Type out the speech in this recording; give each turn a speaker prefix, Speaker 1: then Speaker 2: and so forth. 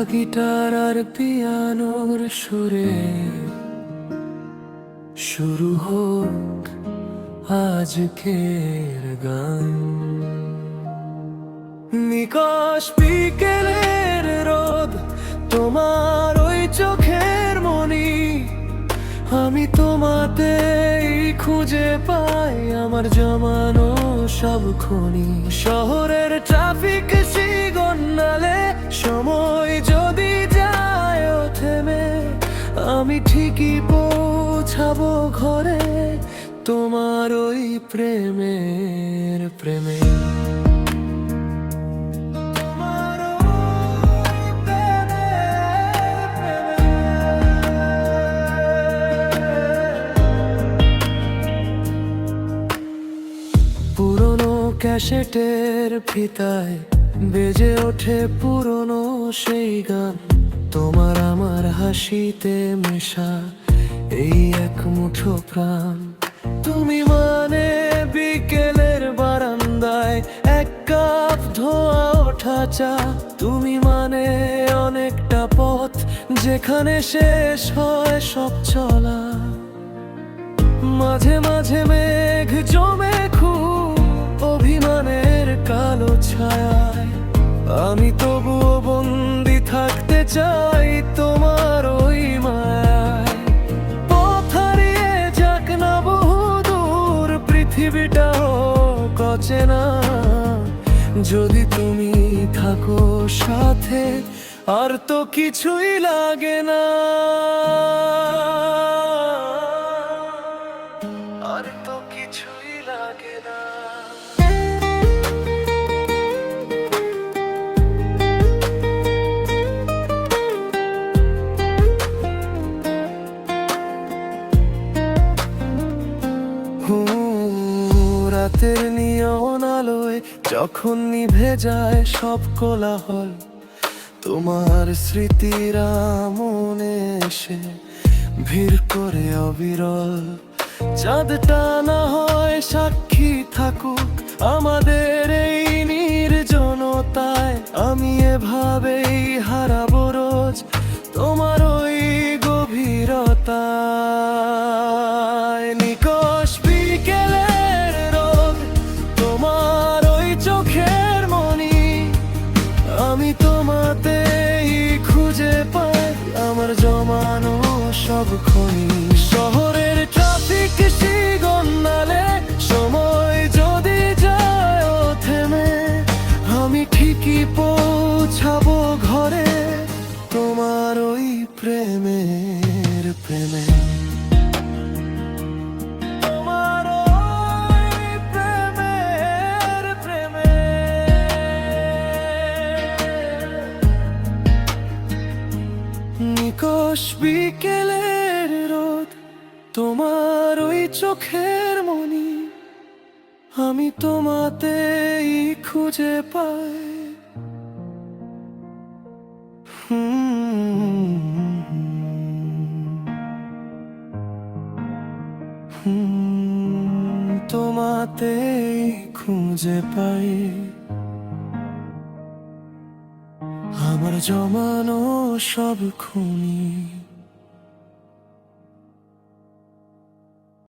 Speaker 1: Guitar আর পিয়ানোর সুরে শুরু হোক আজকের গান। নিকষ বিকেলের রোদ, তোমার ওই চোখের মনি, আমি তোমাতেই খুঁজে পাই আমার জমানো সব খনি। শহরের ট্রাফিক সিগন্যালে সময় যদি যায় থেমে, আমি ঠিকই পৌঁছাবো ঘরে তোমার ওই প্রেমের প্রেমে। পুরনো ক্যাসেটের ফিতায় বেজে ওঠে পুরনো সেই গান, তোমার আমার হাসিতে মেশা এই এক মুঠো প্রাণ। তুমি মানে বিকেলের বারান্দায় এক কাপ ধোয়া ওঠা চা, তুমি মানে অনেকটা পথ যেখানে শেষ হয় সব চলা। মাঝে মাঝে মেঘ জমে খুব অভিমানের কালো ছায়ায়, আমি তবুও বন্দি থাকতে চাই তোমার ওই মায়ায়। পথ হারিয়ে যাক না বহু দূর, পৃথিবীটা হোক অচেনা, যদি তুমি থাকো সাথে আর তো কিছুই লাগে না, আর তো কিছুই লাগে না। রাতের নিয়ন আলোয় যখন নিভে যায় সব কোলাহল, তোমার স্মৃতিরা মনে এসে ভিড় করে অবিরল। চাঁদটা না হয় সাক্ষী থাকুক আমাদের এই নির্জনতায়, আমি এভাবেই হারাবো রোজ তোমার ওই গভীরতায়। নিকষ বিকেলের রোদ, তোমার ওই চোখের মনি, আমি তোমাতেই খুঁজে পাই আমার জমানো সব খনি। শহরের ট্রাফিক সিগন্যালে সময় যদি যায় থেমে, আমি ঠিকই পৌঁছাবো ঘরে তোমার ওই প্রেমের প্রেমে। তোমার ওই প্রেমের প্রেমে। নিকষ বিকেলের রোদ, তোমার ওই চোখের মনি, আমি তোমাতেই খুঁজে পাই। তোমাতেই খুঁজে পাই আমার জমানো সব খনি।